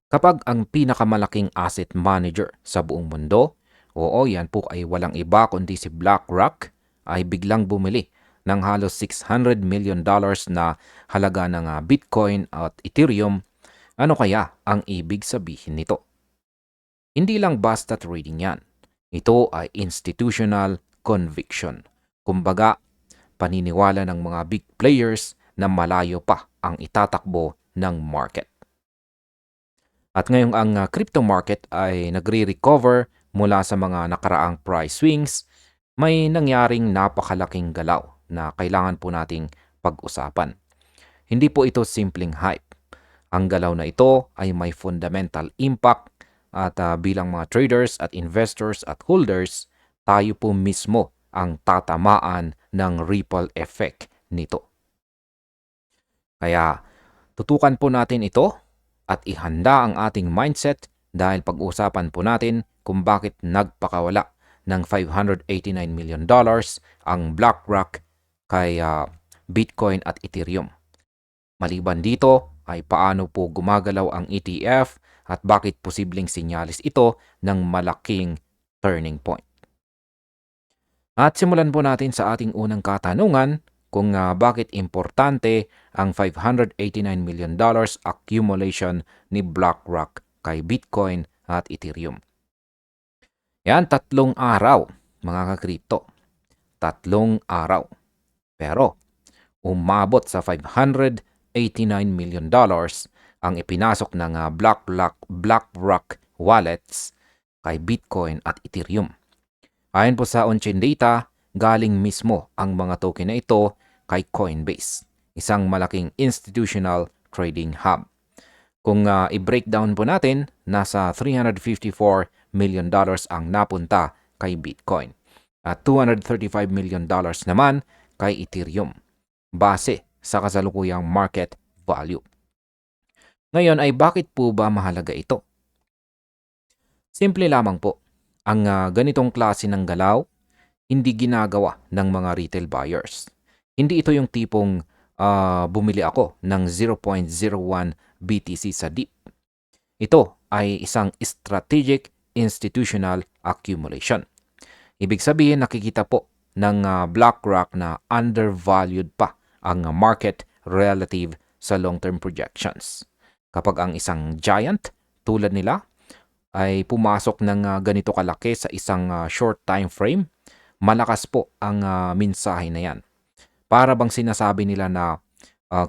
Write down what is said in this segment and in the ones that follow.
Kapag ang pinakamalaking asset manager sa buong mundo, oo, yan po ay walang iba kundi si BlackRock, ay biglang bumili ng halos $600 million na halaga ng Bitcoin at Ethereum, ano kaya ang ibig sabihin nito? Hindi lang basta trading yan. Ito ay institutional conviction. Kumbaga, paniniwala ng mga big players na malayo pa ang itatakbo ng market. At ngayong ang crypto market ay nagre-recover mula sa mga nakaraang price swings, may nangyaring napakalaking galaw na kailangan po nating pag-usapan. Hindi po ito simpleng hype. Ang galaw na ito ay may fundamental impact at bilang mga traders at investors at holders, tayo po mismo ang tatamaan ng ripple effect nito. Kaya tutukan po natin ito at ihanda ang ating mindset dahil pag-usapan po natin kung bakit nagpakawala ng $589 million ang BlackRock kay Bitcoin at Ethereum. Maliban dito ay paano po gumagalaw ang ETF at bakit posibleng sinyalis ito ng malaking turning point. At simulan po natin sa ating unang katanungan kung bakit importante ang $589 million accumulation ni BlackRock kay Bitcoin at Ethereum. Yan, 3 araw mga ka-crypto. 3 araw. Pero umabot sa $589 million ang ipinasok ng BlackRock wallets kay Bitcoin at Ethereum. Ayon po sa on-chain data, galing mismo ang mga token na ito kay Coinbase, isang malaking institutional trading hub. Kung i-breakdown po natin, nasa $354 million ang napunta kay Bitcoin at $235 million naman kay Ethereum, base sa kasalukuyang market value. Ngayon ay bakit po ba mahalaga ito? Simple lamang po. Ang ganitong klase ng galaw, hindi ginagawa ng mga retail buyers. Hindi ito yung tipong bumili ako ng 0.01 BTC sa dip. Ito ay isang strategic institutional accumulation. Ibig sabihin, nakikita po ng BlackRock na undervalued pa ang market relative sa long-term projections. Kapag ang isang giant tulad nila ay pumasok ng ganito kalaki sa isang short time frame, malakas po ang mensahe na yan. Para bang sinasabi nila na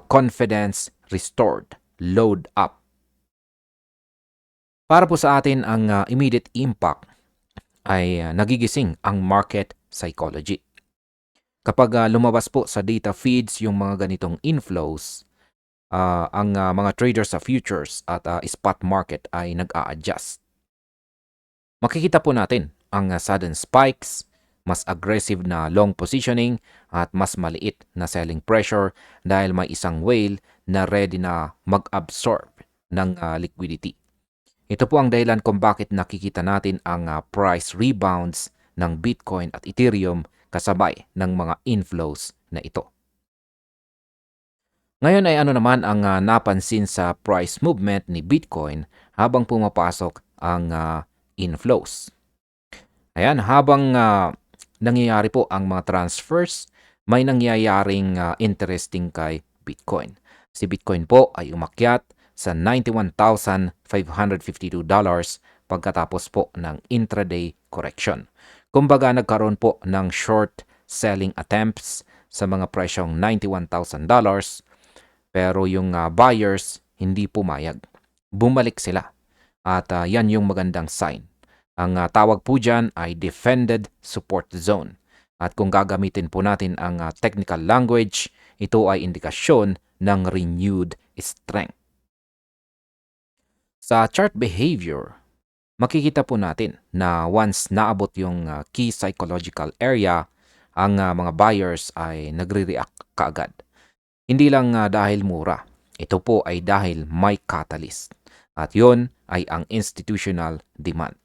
confidence restored, load up. Para po sa atin, ang immediate impact ay nagigising ang market psychology. Kapag lumabas po sa data feeds yung mga ganitong inflows, ang mga traders sa futures at spot market ay nag-a-adjust. Makikita po natin ang sudden spikes, mas aggressive na long positioning at mas maliit na selling pressure dahil may isang whale na ready na mag-absorb ng liquidity. Ito po ang dahilan kung bakit nakikita natin ang price rebounds ng Bitcoin at Ethereum kasabay ng mga inflows na ito. Ngayon ay ano naman ang napansin sa price movement ni Bitcoin habang pumapasok ang inflows. Ayan, habang nangyayari po ang mga transfers, may nangyayaring interesting kay Bitcoin. Si Bitcoin po ay umakyat sa $91,552 pagkatapos po ng intraday correction. Kumbaga nagkaroon po ng short selling attempts sa mga presyong $91,000 pero yung buyers hindi pumayag. Bumalik sila at yan yung magandang sign. Ang tawag po dyan ay defended support zone. At kung gagamitin po natin ang technical language, ito ay indikasyon ng renewed strength. Sa chart behavior, makikita po natin na once naabot yung key psychological area, ang mga buyers ay nagre-react kaagad. Hindi lang dahil mura, ito po ay dahil may catalyst. At yon ay ang institutional demand.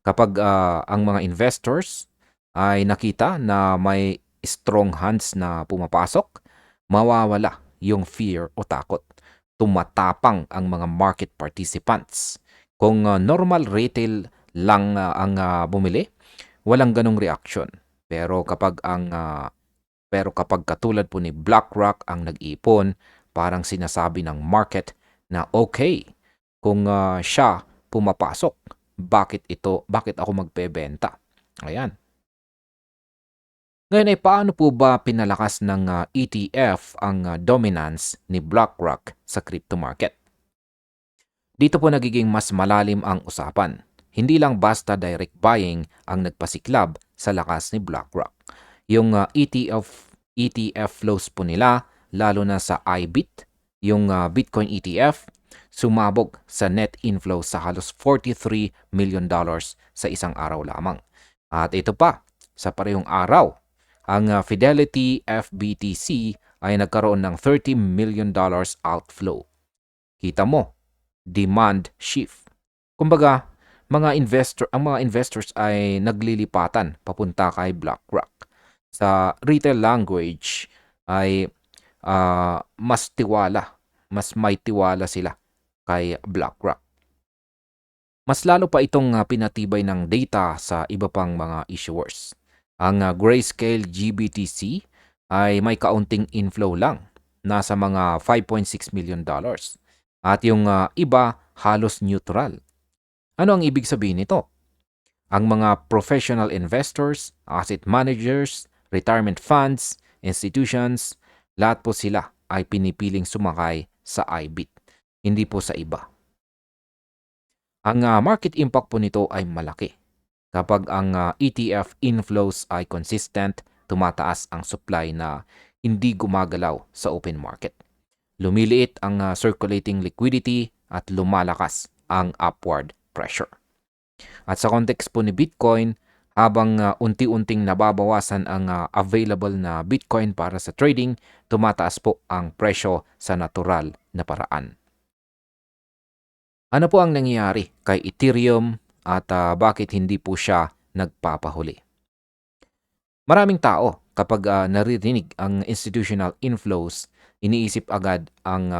Kapag ang mga investors ay nakita na may strong hands na pumapasok, mawawala yung fear o takot. tumatapang ang mga market participants. Kung normal retail lang ang bumili, walang ganong reaksyon. Pero kapag katulad po ni BlackRock ang nag-ipon, parang sinasabi ng market na okay, kung siya pumapasok, bakit ako magpebenta? Ayan. Ngayon ay paano po ba pinalakas ng ETF ang dominance ni BlackRock sa crypto market? Dito po nagiging mas malalim ang usapan. Hindi lang basta direct buying ang nagpasiklab sa lakas ni BlackRock. Yung ETF flows po nila, lalo na sa IBIT, yung Bitcoin ETF, sumabog sa net inflow sa halos $43 million sa isang araw lamang. At ito pa, sa parehong araw, ang Fidelity FBTC ay nagkaroon ng $30 million outflow. Kita mo, demand shift. Kumbaga, ang mga investors ay naglilipatan papunta kay BlackRock. Sa retail language ay mas may tiwala sila kay BlackRock. Mas lalo pa itong pinatibay ng data sa iba pang mga issuers. Ang Grayscale GBTC ay may kaunting inflow lang, nasa mga $5.6 million. At yung iba halos neutral. Ano ang ibig sabihin nito? Ang mga professional investors, asset managers, retirement funds, institutions, lahat po sila ay pinipiling sumakay sa IBIT, hindi po sa iba. Ang market impact po nito ay malaki. Kapag ang ETF inflows ay consistent, tumataas ang supply na hindi gumagalaw sa open market. Lumiliit ang circulating liquidity at lumalakas ang upward pressure. At sa context po ni Bitcoin, habang unti-unting nababawasan ang available na Bitcoin para sa trading, tumataas po ang presyo sa natural na paraan. Ano po ang nangyayari kay Ethereum at bakit hindi po siya nagpapahuli? Maraming tao kapag naririnig ang institutional inflows, iniisip agad ang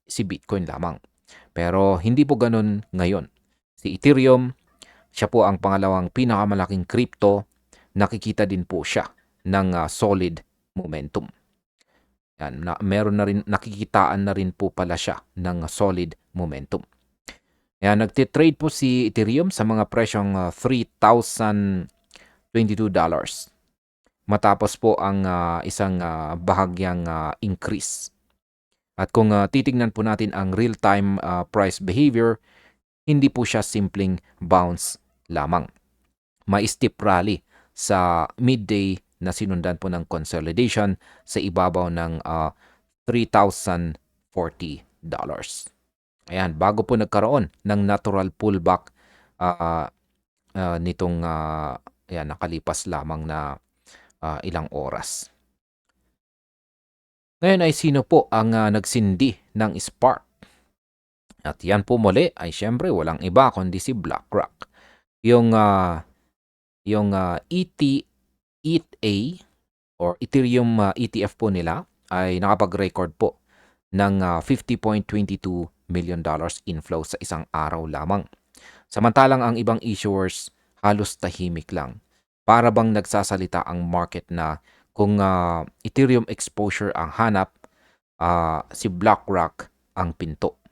si Bitcoin lamang. Pero hindi po ganun ngayon. Si Ethereum, siya po ang pangalawang pinakamalaking crypto, nakikita din po siya ng solid momentum. Yan, nakikitaan na rin po pala siya ng solid momentum. Yan, nagtitrade po si Ethereum sa mga presyong $3,022. Matapos po ang isang bahagyang increase. At kung titignan po natin ang real-time price behavior, hindi po siya simpleng bounce lamang. May steep rally sa midday na sinundan po ng consolidation sa ibabaw ng $3,040. Ayan, bago po nagkaroon ng natural pullback nitong nakalipas lamang na ilang oras. Ngayon ay sino po ang nagsindi ng spark? At yan po muli ay syempre walang iba kundi si BlackRock. Yung ETH or Ethereum ETF po nila ay nakapag-record po ng $50.22 million inflow sa isang araw lamang. Samantalang ang ibang issuers halos tahimik lang. Para bang nagsasalita ang market na kung Ethereum exposure ang hanap, si BlackRock ang pinto.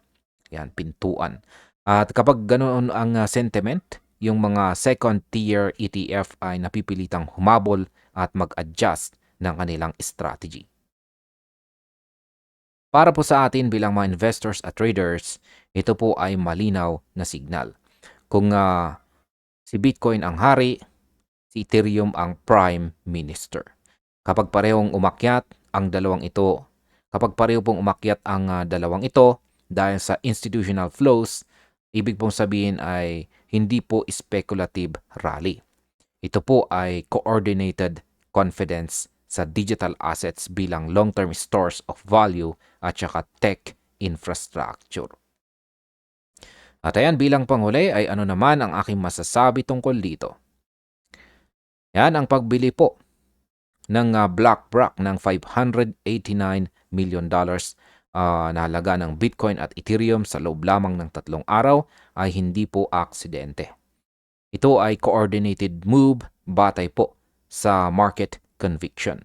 Yan, pintuan. At kapag ganoon ang sentiment, yung mga second-tier ETF ay napipilitang humabol at mag-adjust ng kanilang strategy. Para po sa atin bilang mga investors at traders, ito po ay malinaw na signal. Kung si Bitcoin ang hari, si Ethereum ang prime minister. Kapag parehong umakyat ang dalawang ito, dahil sa institutional flows, ibig pong sabihin ay hindi po speculative rally. Ito po ay coordinated confidence sa digital assets bilang long-term stores of value at saka tech infrastructure. At ayan, bilang panghuli ay ano naman ang aking masasabi tungkol dito. Yan ang pagbili po ng BlackRock ng $589 million na halaga ng Bitcoin at Ethereum sa loob lamang ng 3 araw ay hindi po aksidente. Ito ay coordinated move batay po sa market conviction.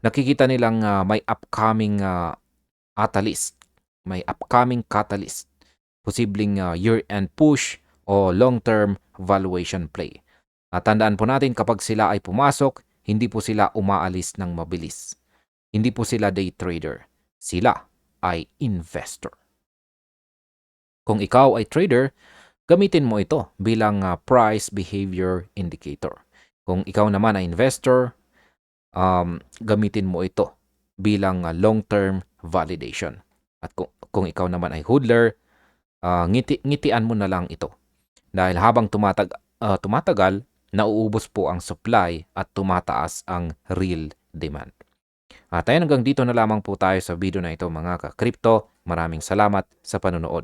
Nakikita nilang may upcoming catalyst, posibleng year-end push o long-term valuation play. Tandaan po natin kapag sila ay pumasok, hindi po sila umaalis ng mabilis. Hindi po sila day trader. Sila ay investor. Kung ikaw ay trader, gamitin mo ito bilang price behavior indicator. Kung ikaw naman ay investor, gamitin mo ito bilang long-term validation. At kung ikaw naman ay hodler, ngitian mo na lang ito. Dahil habang tumatagal, nauubos po ang supply at tumataas ang real demand. At hanggang dito na lamang po tayo sa video na ito mga ka-crypto. Maraming salamat sa panonood.